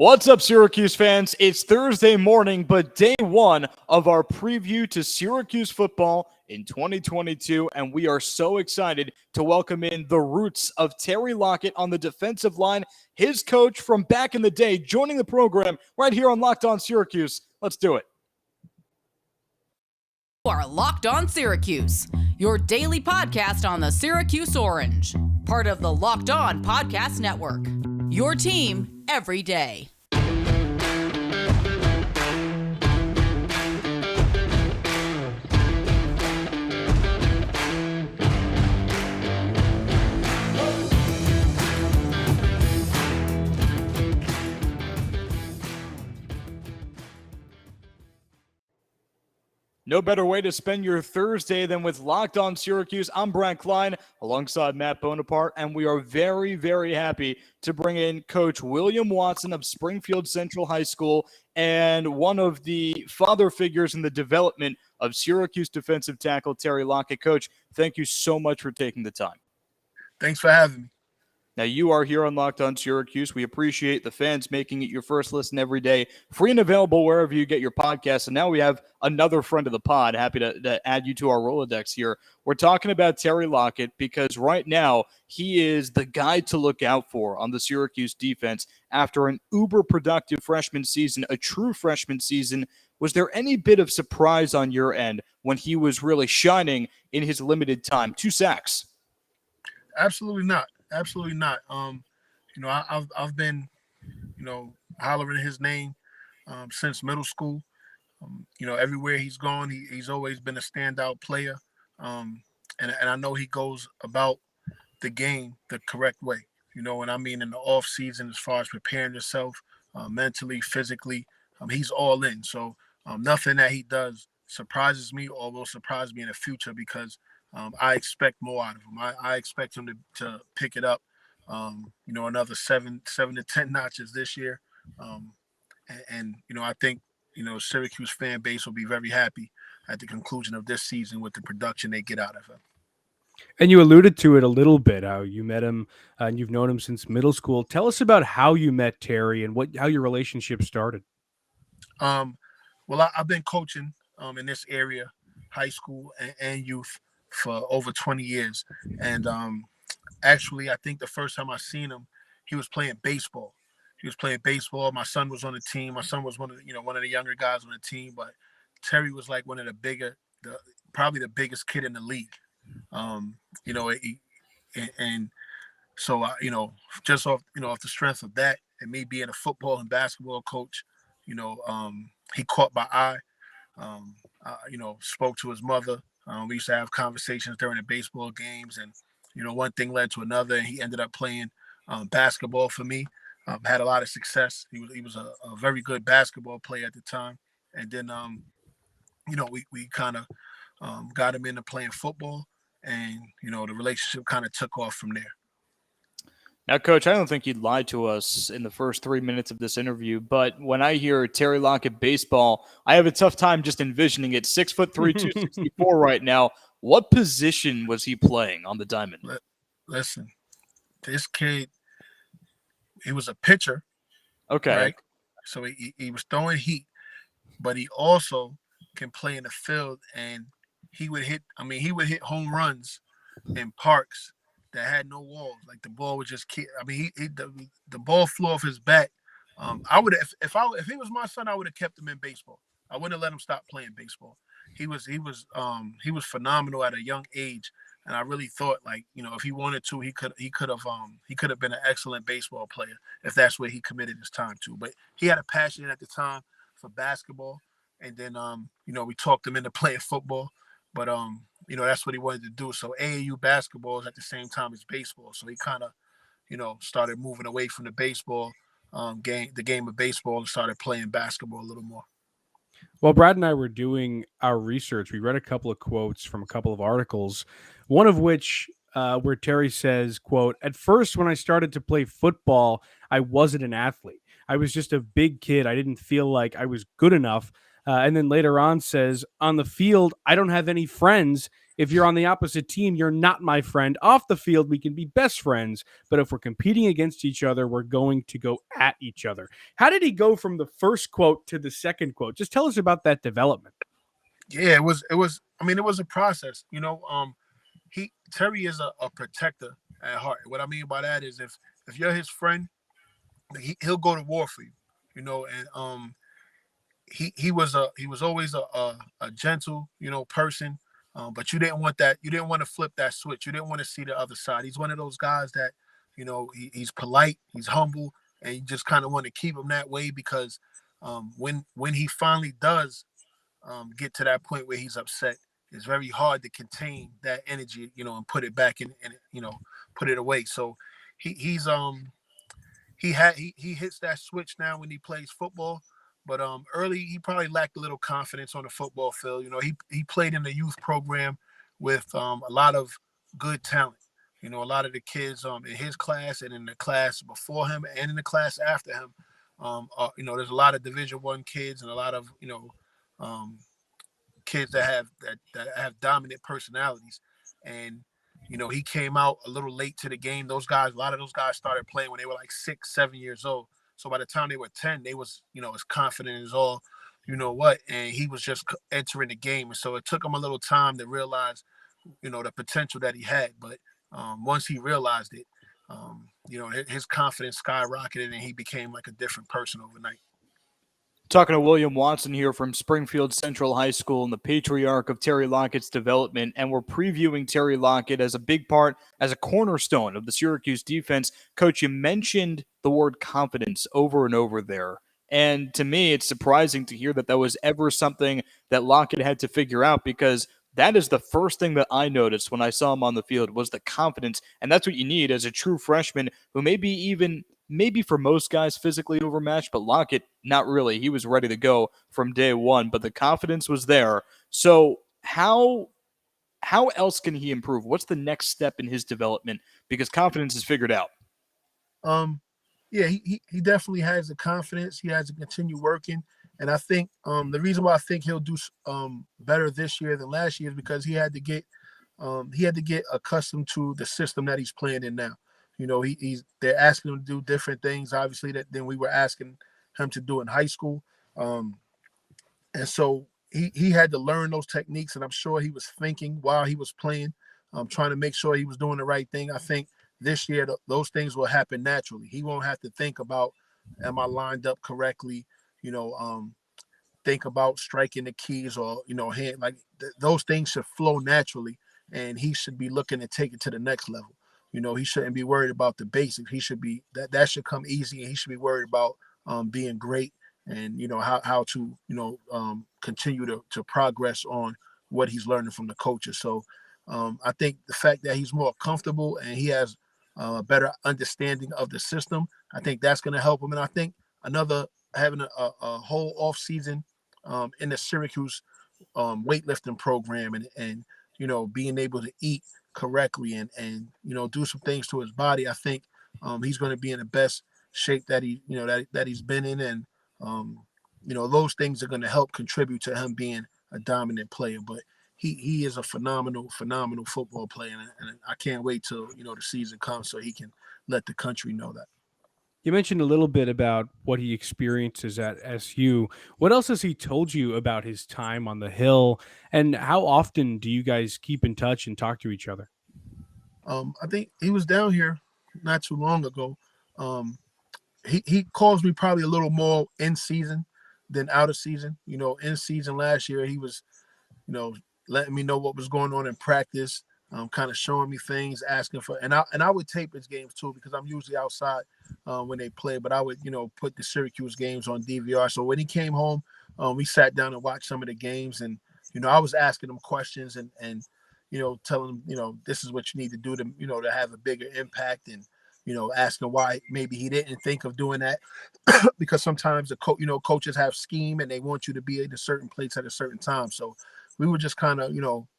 What's up, Syracuse fans? It's Thursday morning, but day one of our preview to Syracuse football in 2022, and we are so excited to welcome in the roots of Terry Lockett on the defensive line, his coach from back in the day, joining the program right here on Locked On Syracuse. Let's do it. You are Locked On Syracuse, your daily podcast on the Syracuse Orange, part of the Locked On Podcast Network. Your team every day. No better way to spend your Thursday than with Locked On Syracuse. I'm Klein alongside Matt Bonaparte, and we are very, very happy to bring in Coach William Watson of Springfield Central High School and one of the father figures in the development of Syracuse defensive tackle Terry Lockett. Coach, thank you so much for taking the time. Thanks for having me. Now, you are here on Locked On Syracuse. We appreciate the fans making it your first listen every day, free and available wherever you get your podcasts. And now we have another friend of the pod. Happy to add you to our Rolodex here. We're talking about Terry Lockett because right now he is the guy to look out for on the Syracuse defense after an uber-productive freshman season, a true freshman season. Was there any bit of surprise on your end when he was really shining in his limited time? 2 sacks. Absolutely not. Absolutely not. I've been, hollering his name since middle school. Everywhere he's gone, he's always been a standout player. And I know he goes about the game the correct way. In the off season, as far as preparing himself mentally, physically, he's all in. So nothing that he does surprises me or will surprise me in the future because I expect more out of him. I expect him to pick it up, another seven to 10 notches this year. I think, Syracuse fan base will be very happy at the conclusion of this season with the production they get out of him. And you alluded to it a little bit, how you met him and you've known him since middle school. Tell us about how you met Terry and how your relationship started. I've been coaching in this area, high school and youth, for over 20 years. And actually, I think the first time I seen him, he was playing baseball. My son was on the team. My son was one of the younger guys on the team, but Terry was like one of probably the biggest kid in the league. Just off the strength of that and me being a football and basketball coach, he caught my eye, spoke to his mother. We used to have conversations during the baseball games, and one thing led to another, and he ended up playing basketball for me. Had a lot of success. He was a very good basketball player at the time, and then we kind of got him into playing football, and the relationship kind of took off from there. Now, Coach, I don't think you'd lied to us in the first 3 minutes of this interview, but when I hear Terry Lockett baseball, I have a tough time just envisioning it. 6'3", 264 right now. What position was he playing on the diamond? Listen, this kid, he was a pitcher. Okay. Right? So he was throwing heat, but he also can play in the field, and he would hit home runs in parks that had no walls. Like the ball would just keep. The ball flew off his bat. I would if he was my son, I would have kept him in baseball. I wouldn't have let him stop playing baseball. He was phenomenal at a young age, and I really thought if he wanted to, he could have been an excellent baseball player if that's where he committed his time to. But he had a passion at the time for basketball, and then we talked him into playing football. But that's what he wanted to do. So AAU basketball is at the same time as baseball. So he kind of, started moving away from the baseball the game of baseball, and started playing basketball a little more. Well, Brad and I were doing our research. We read a couple of quotes from a couple of articles, one of which where Terry says, quote, "At first, when I started to play football, I wasn't an athlete. I was just a big kid. I didn't feel like I was good enough." And then later on says, "On the field, I don't have any friends. If you're on the opposite team, you're not my friend. Off the field, we can be best friends, but if we're competing against each other, we're going to go at each other. How did he go from the first quote to the second quote? Just tell us about that development. Yeah, it was. I mean, it was a process. Terry is a protector at heart. What I mean by that is if you're his friend, he'll go to war for you. And he was always a gentle person, but you didn't want that. You didn't want to flip that switch. You didn't want to see the other side. He's one of those guys that he's polite, he's humble, and you just kind of want to keep him that way because when he finally does get to that point where he's upset, it's very hard to contain that energy, and put it back in and put it away. So he hits that switch now when he plays football. But early he probably lacked a little confidence on the football field. He played in the youth program with a lot of good talent. A lot of the kids in his class and in the class before him and in the class after him. There's a lot of Division I kids and a lot of kids that have dominant personalities. And he came out a little late to the game. A lot of those guys started playing when they were like 6, 7 years old. So by the time they were 10, they was, as confident as all, and he was just entering the game. And so it took him a little time to realize, the potential that he had. But once he realized it, his confidence skyrocketed and he became like a different person overnight. Talking to William Watson here from Springfield Central High School and the patriarch of Terry Lockett's development, and we're previewing Terry Lockett as a big part, as a cornerstone of the Syracuse defense. Coach, you mentioned the word confidence over and over there, and to me, it's surprising to hear that was ever something that Lockett had to figure out, because that is the first thing that I noticed when I saw him on the field was the confidence, and that's what you need as a true freshman who maybe for most guys physically overmatched, but Lockett, not really. He was ready to go from day one, but the confidence was there. So how else can he improve? What's the next step in his development? Because confidence is figured out. Yeah, he definitely has the confidence. He has to continue working. And I think the reason why I think he'll do better this year than last year is because he had to get accustomed to the system that he's playing in now. They're asking him to do different things, obviously, than we were asking him to do in high school. And so he had to learn those techniques, and I'm sure he was thinking while he was playing, trying to make sure he was doing the right thing. I think this year those things will happen naturally. He won't have to think about, am I lined up correctly? Think about striking the keys or those things should flow naturally, and he should be looking to take it to the next level. He shouldn't be worried about the basics. He should be that should come easy, and he should be worried about being great and how to continue to progress on what he's learning from the coaches. So I think the fact that he's more comfortable and he has a better understanding of the system, I think that's going to help him. And I think having a whole off season in the Syracuse weightlifting program and being able to eat correctly and do some things to his body, I think he's going to be in the best shape that he's been in, and those things are going to help contribute to him being a dominant player. But he is a phenomenal football player, and I can't wait till the season comes so he can let the country know that. You mentioned a little bit about what he experiences at SU. What else has he told you about his time on the Hill, and how often do you guys keep in touch and talk to each other? I think he was down here not too long ago. He calls me probably a little more in season than out of season. In season last year, he was, letting me know what was going on in practice, kind of showing me things, asking for, and I would tape his games too, because I'm usually outside when they play, but I would, put the Syracuse games on DVR. So when he came home, we sat down and watched some of the games, and, I was asking him questions and telling him, this is what you need to do to, to have a bigger impact, and, asking why maybe he didn't think of doing that because sometimes the coaches have scheme and they want you to be in a certain place at a certain time. So we were just kind of,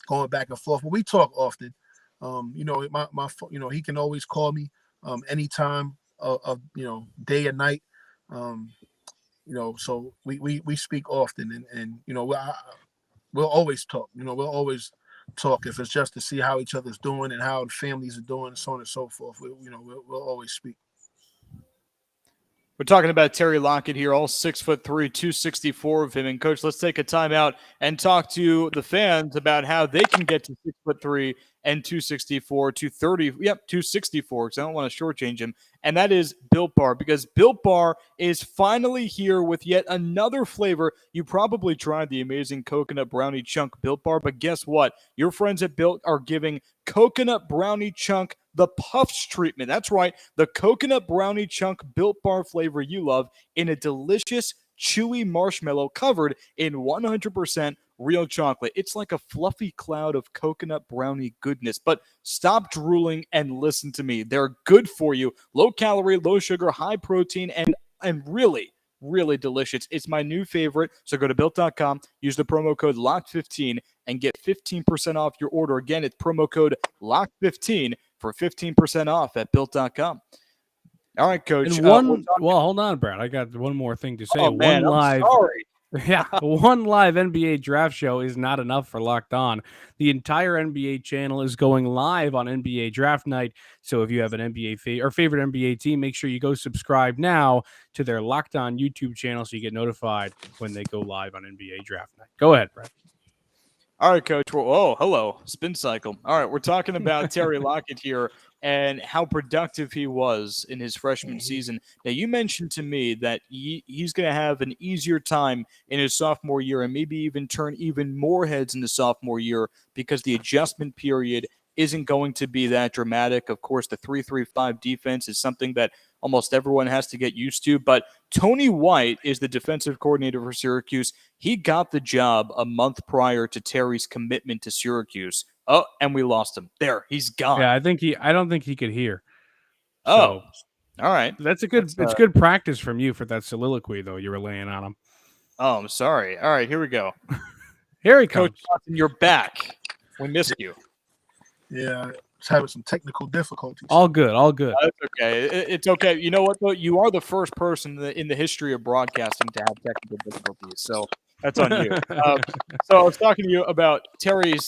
going back and forth, but we talk often. He can always call me anytime of day and night. So we speak often, and we'll always talk. We'll always talk. If it's just to see how each other's doing and how the families are doing, and so on and so forth, we'll always speak. We're talking about Terry Lockett here, all 6'3", 264 of him. And Coach, let's take a timeout and talk to the fans about how they can get to 6'3" and 264, 264, because I don't want to shortchange him. And that is Built Bar, because Built Bar is finally here with yet another flavor. You probably tried the amazing coconut brownie chunk Built Bar, but guess what? Your friends at Built are giving coconut brownie chunk the Puffs treatment. That's right, the coconut brownie chunk Built Bar flavor you love in a delicious, chewy marshmallow covered in 100% real chocolate. It's like a fluffy cloud of coconut brownie goodness. But stop drooling and listen to me. They're good for you. Low calorie, low sugar, high protein, and really delicious. It's my new favorite. So go to built.com, use the promo code LOCK15 and get 15% off your order. Again, it's promo code LOCK15 for 15% off at built.com. All right, Coach. And hold on, Brad. I got one more thing to say. Oh, man, I'm sorry. Yeah, one live NBA draft show is not enough for Locked On. The entire NBA channel is going live on NBA draft night. So if you have an NBA or favorite NBA team, make sure you go subscribe now to their Locked On YouTube channel so you get notified when they go live on NBA draft night. Go ahead, Brad. All right, Coach. Oh, hello. Spin cycle. All right, we're talking about Terry Lockett here and how productive he was in his freshman season. Now, you mentioned to me that he's going to have an easier time in his sophomore year and maybe even turn even more heads in the sophomore year because the adjustment period isn't going to be that dramatic. Of course, the 3-3-5 defense is something that almost everyone has to get used to. But Tony White is the defensive coordinator for Syracuse. He got the job a month prior to Terry's commitment to Syracuse. Oh, and we lost him. There, he's gone. Yeah, I don't think he could hear. So, all right. It's good practice from you for that soliloquy, though, you were laying on him. Oh, I'm sorry. All right, here we go. Here he comes. Coach Johnson, you're back. We missed you. Yeah, it's having some technical difficulties. All good. It's okay. It's okay. You know what, though? You are the first person in the history of broadcasting to have technical difficulties, so that's on you. So I was talking to you about Terry's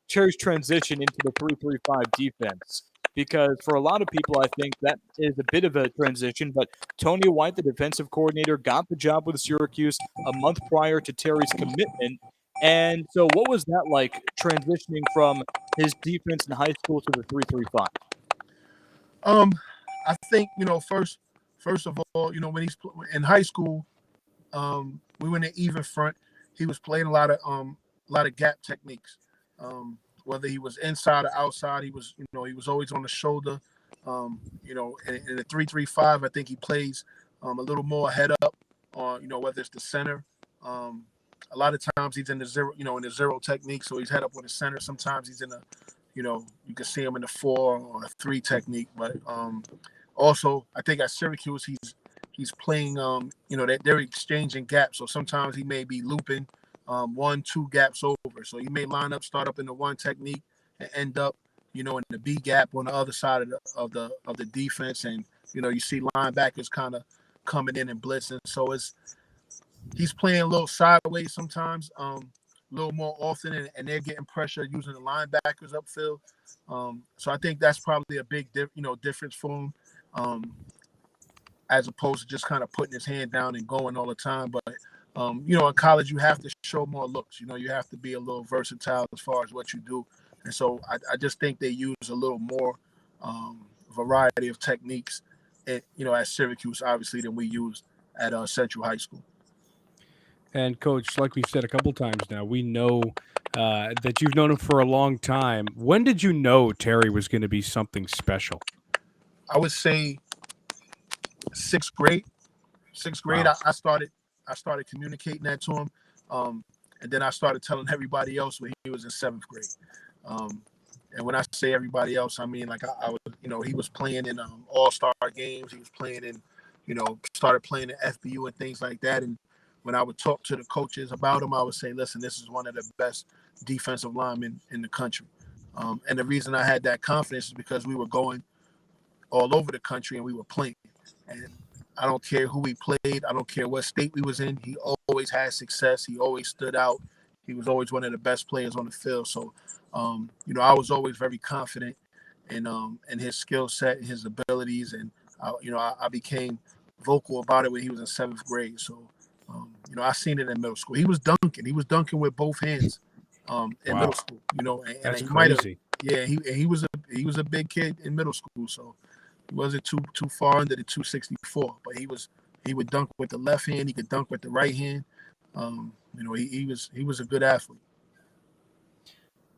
transition into the 3-3-5 defense, because for a lot of people, I think that is a bit of a transition, but Tony White, the defensive coordinator, got the job with Syracuse a month prior to Terry's commitment. And so what was that like, transitioning from his defense in high school to the 3-3-5? I think, first of all, when he's in high school, we were in an even front. He was playing a lot of gap techniques. Whether he was inside or outside, he was always on the shoulder. In the 3-3-5, I think he plays a little more head up on, whether it's the center. A lot of times he's in the zero technique, so he's head up with the center. Sometimes he's in a, you can see him in the 4 or a 3 technique. But also, I think at Syracuse he's playing. They're exchanging gaps, so sometimes he may be looping 1-2 gaps over. So he may start up in the 1 technique and end up, in the B gap on the other side of the defense, and you see linebackers kind of coming in and blitzing. So he's playing a little sideways sometimes, a little more often, and they're getting pressure using the linebackers upfield. So I think that's probably a big difference for him, as opposed to just kind of putting his hand down and going all the time. But in college, you have to show more looks. You have to be a little versatile as far as what you do. And so I just think they use a little more variety of techniques, at Syracuse, obviously, than we used at Central High School. And, Coach, like we've said a couple times now, we know that you've known him for a long time. When did you know Terry was going to be something special? I would say 6th grade. 6th grade, wow. I started communicating that to him, and then I started telling everybody else when he was in 7th grade. And when I say everybody else, I mean like I was, he was playing in all-star games. He was playing in, started playing in FBU and things like that. And when I would talk to the coaches about him, I would say, listen, this is one of the best defensive linemen in the country. And the reason I had that confidence is because we were going all over the country and we were playing. And I don't care who we played. I don't care what state we was in. He always had success. He always stood out. He was always one of the best players on the field. So I was always very confident in his skill set, his abilities, and I became vocal about it when he was in 7th grade. So, I seen it in middle school. He was dunking. He was dunking with both hands in middle Wow. school. And That's he might have, crazy. yeah. He was a big kid in middle school, so he wasn't too far under the 264. But he would dunk with the left hand. He could dunk with the right hand. He was a good athlete.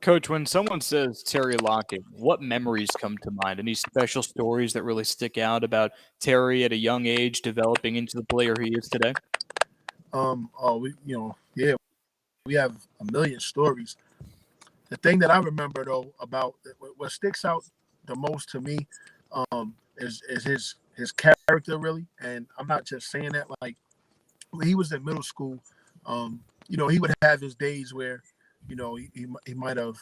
Coach, when someone says Terry Lockett, what memories come to mind? Any special stories that really stick out about Terry at a young age developing into the player he is today? Yeah, we have a million stories. The thing that I remember though about what sticks out the most to me is his character really, and I'm not just saying that. Like when he was in middle school, he would have his days where, he might have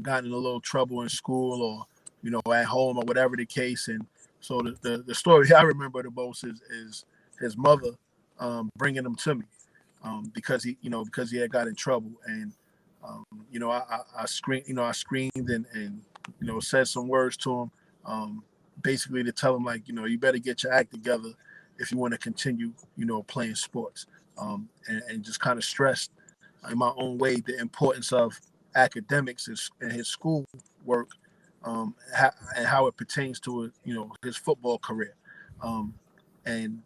gotten in a little trouble in school or at home or whatever the case. And so the story I remember the most is his mother bringing him to me because he had got in trouble. And I screamed, and said some words to him, basically to tell him, like, you better get your act together if you want to continue, playing sports, and just kind of stressed in my own way the importance of academics and his school work, and how it pertains to his football career. And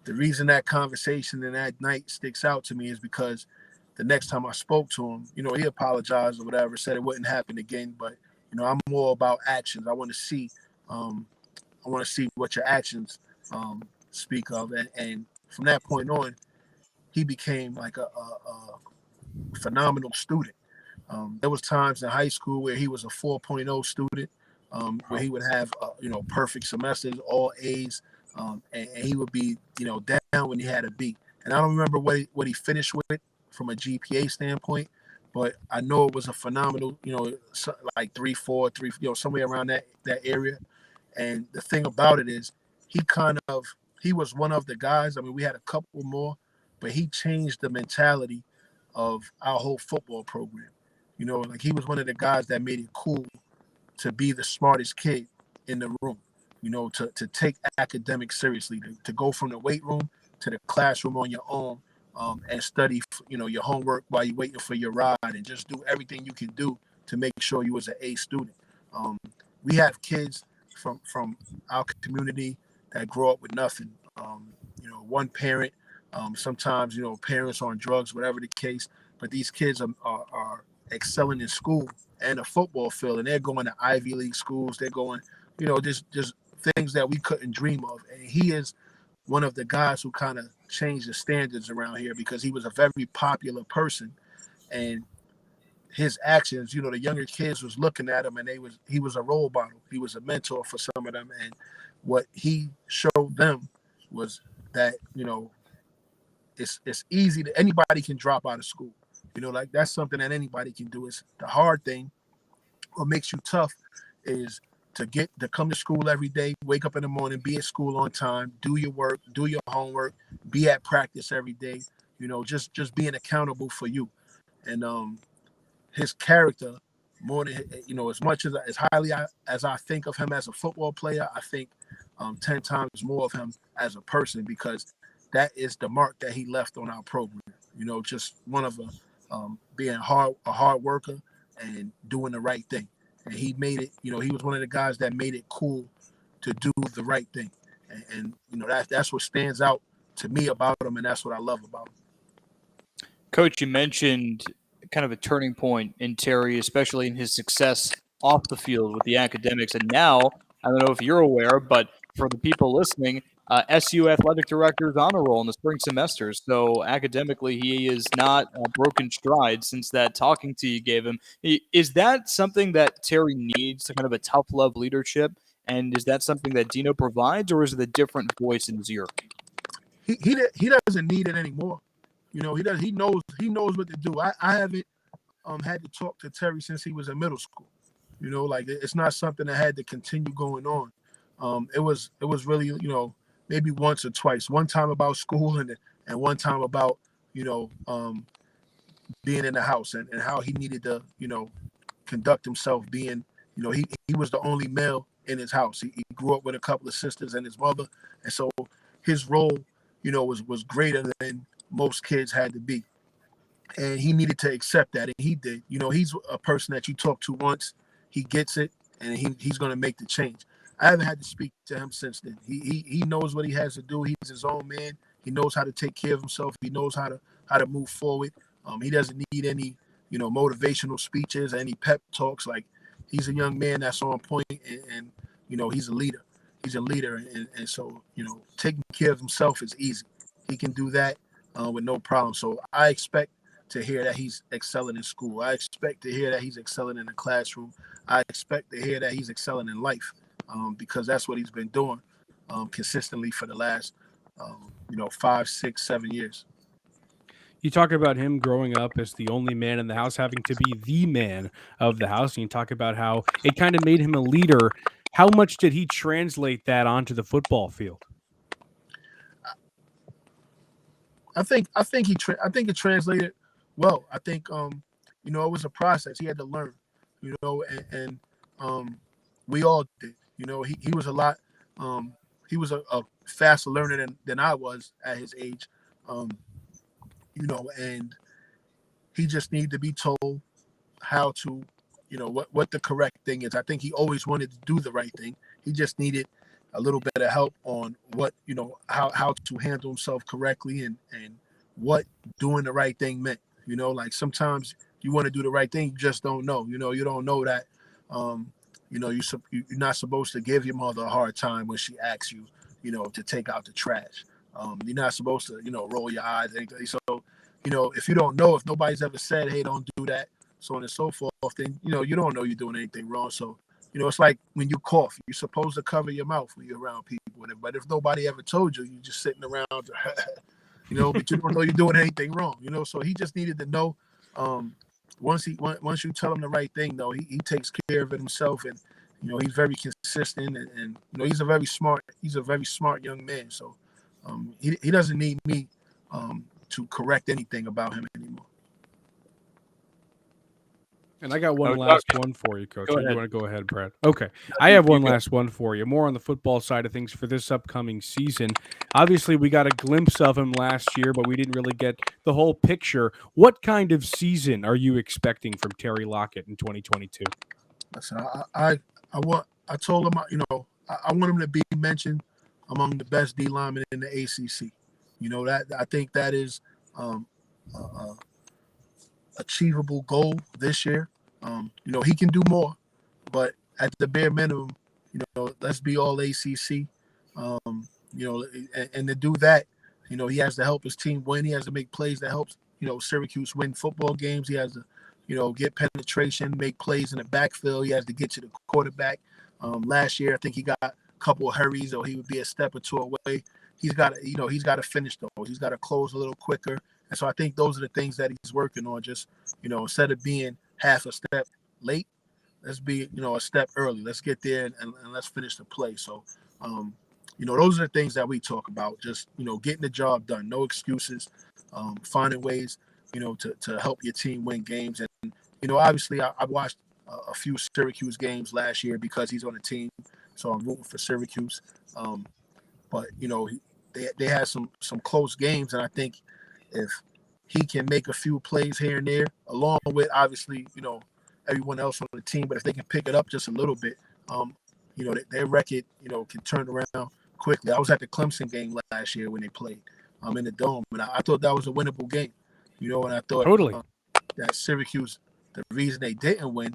the reason that conversation and that night sticks out to me is because the next time I spoke to him, he apologized or whatever, said it wouldn't happen again. But I'm more about actions. I want to see what your actions speak of, and from that point on, he became like a phenomenal student. There was times in high school where he was a 4.0 student, where he would have perfect semesters, all A's, and he would be down when he had a B. And I don't remember what he finished with from a GPA standpoint, but I know it was a phenomenal, like 3.4, 3, somewhere around that area. And the thing about it is, he was one of the guys. I mean, we had a couple more, but he changed the mentality of our whole football program. Like he was one of the guys that made it cool to be the smartest kid in the room, to take academics seriously, to go from the weight room to the classroom on your own, and study, your homework while you're waiting for your ride, and just do everything you can do to make sure you was an A student. We have kids from our community that grow up with nothing. One parent, sometimes, parents on drugs, whatever the case, but these kids are excelling in school and a football field, and they're going to Ivy League schools. They're going, just things that we couldn't dream of. And he is one of the guys who kind of changed the standards around here because he was a very popular person, and his actions, the younger kids was looking at him, and he was a role model. He was a mentor for some of them, and what he showed them was that it's easy to anybody can drop out of school. Like that's something that anybody can do. It's the hard thing. What makes you tough is to come to school every day, wake up in the morning, be at school on time, do your work, do your homework, be at practice every day. Just being accountable for you. And his character, more than as much as highly as I think of him as a football player, I think 10 times more of him as a person, because that is the mark that he left on our program. Just one of being a hard worker and doing the right thing. And he made it. He was one of the guys that made it cool to do the right thing. And that's what stands out to me about him, and that's what I love about him. Coach, you mentioned kind of a turning point in Terry, especially in his success off the field with the academics. And now, I don't know if you're aware, but for the people listening, SU athletic director is on a roll in the spring semester. So academically, he is not broken stride since that talking to you gave him. Is that something that Terry needs, to kind of a tough love leadership? And is that something that Dino provides, or is it a different voice in his ear? He doesn't need it anymore. He does. He knows what to do. I haven't had to talk to Terry since he was in middle school. Like it's not something that had to continue going on. It was really, maybe once or twice. One time about school, and one time about being in the house, and how he needed to conduct himself. Being, he was the only male in his house. He grew up with a couple of sisters and his mother, and so his role, was greater than most kids had to be. And he needed to accept that, and he did. He's a person that you talk to once, he gets it, and he's going to make the change. I haven't had to speak to him since then. He knows what he has to do. He's his own man. He knows how to take care of himself. He knows how to move forward. He doesn't need any, motivational speeches, any pep talks. Like, he's a young man that's on point, and he's a leader. He's a leader, and so, taking care of himself is easy. He can do that with no problem. So I expect to hear that he's excelling in school. I expect to hear that he's excelling in the classroom. I expect to hear that he's excelling in life, because that's what he's been doing consistently for the last, 5, 6, 7 years. You talk about him growing up as the only man in the house, having to be the man of the house, and you talk about how it kind of made him a leader. How much did he translate that onto the football field? I think it translated well. I think it was a process. He had to learn, and we all did. He was a lot. He was a faster learner than I was at his age, and he just needed to be told how to, what the correct thing is. I think he always wanted to do the right thing. He just needed a little bit of help on what, how to handle himself correctly and what doing the right thing meant. Like, sometimes you want to do the right thing, you just don't know. You don't know that, you're not supposed to give your mother a hard time when she asks you, to take out the trash. You're not supposed to, roll your eyes. So, if you don't know, if nobody's ever said, hey, don't do that, so on and so forth, then, you don't know you're doing anything wrong. So, it's like when you cough, you're supposed to cover your mouth when you're around people. But if nobody ever told you, you're just sitting around, but you don't know you're doing anything wrong, So he just needed to know. Once you tell him the right thing, though, he takes care of it himself, and he's very consistent, and he's a very smart young man. So he doesn't need me to correct anything about him anymore. And I got one last one for you, Coach. You want to go ahead, Brad? Okay. I have one last one for you, more on the football side of things for this upcoming season. Obviously, we got a glimpse of him last year, but we didn't really get the whole picture. What kind of season are you expecting from Terry Lockett in 2022? Listen, I told him, I want him to be mentioned among the best D linemen in the ACC. That I think that is achievable goal this year. He can do more, but at the bare minimum, let's be all ACC. And to do that, he has to help his team win. He has to make plays that helps, Syracuse win football games. He has to, get penetration, make plays in the backfield. He has to get to the quarterback. Last year, I think he got a couple of hurries, or he would be a step or two away. He's got to finish those. He's got to close a little quicker. And so I think those are the things that he's working on. Just, instead of being half a step late, let's be, a step early. Let's get there and let's finish the play. So, those are the things that we talk about. Just, getting the job done. No excuses. Finding ways, to help your team win games. And, obviously I watched a few Syracuse games last year because he's on the team. So I'm rooting for Syracuse. But, they had some close games. And I think if he can make a few plays here and there, along with obviously, everyone else on the team, but if they can pick it up just a little bit, their record, can turn around quickly. I was at the Clemson game last year when they played in the Dome, and I thought that was a winnable game, and I thought Totally. That Syracuse, the reason they didn't win,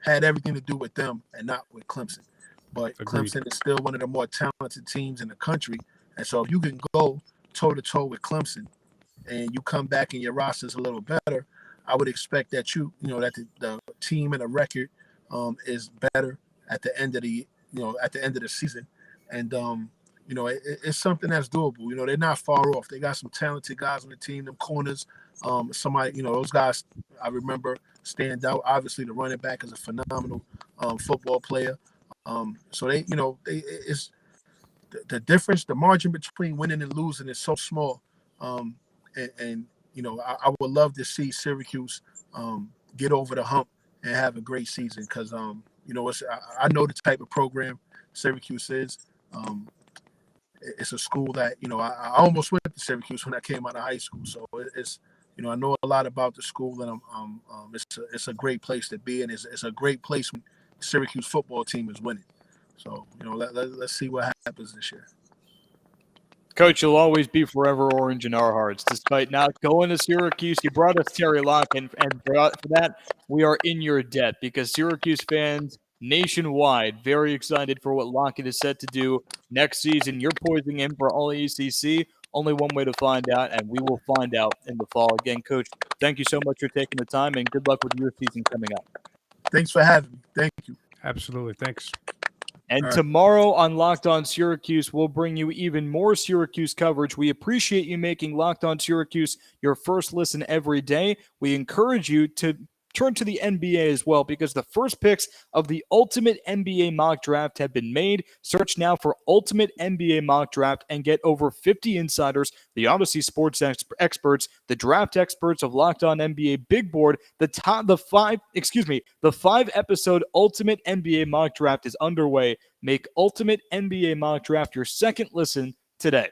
had everything to do with them and not with Clemson. But Agreed. Clemson is still one of the more talented teams in the country, and so if you can go toe-to-toe with Clemson and you come back and your roster's a little better, I would expect that that the team and the record is better at the end of the season. And it's something that's doable. They're not far off. They got some talented guys on the team, them corners. Somebody, those guys I remember stand out. Obviously the running back is a phenomenal football player. So it's the difference, the margin between winning and losing is so small. And I would love to see Syracuse get over the hump and have a great season because I know the type of program Syracuse is. It's a school that I almost went to Syracuse when I came out of high school, so it's I know a lot about the school, and it's a great place to be, and it's a great place when Syracuse football team is winning. So let's see what happens this year. Coach, you'll always be forever orange in our hearts. Despite not going to Syracuse, you brought us Terry Lockett, and for that, we are in your debt because Syracuse fans nationwide very excited for what Lockett is set to do next season. You're poising him for all ACC. Only one way to find out, and we will find out in the fall. Again, Coach, thank you so much for taking the time, and good luck with your season coming up. Thanks for having me. Thank you. Absolutely. Thanks. And tomorrow on Locked On Syracuse, we'll bring you even more Syracuse coverage. We appreciate you making Locked On Syracuse your first listen every day. We encourage you to turn to the NBA as well because the first picks of the Ultimate NBA Mock Draft have been made. Search now for Ultimate NBA Mock Draft and get over 50 insiders, the Odyssey Sports experts, the draft experts of Locked On NBA Big Board. The 5-episode Ultimate NBA Mock Draft is underway. Make Ultimate NBA Mock Draft your second listen today.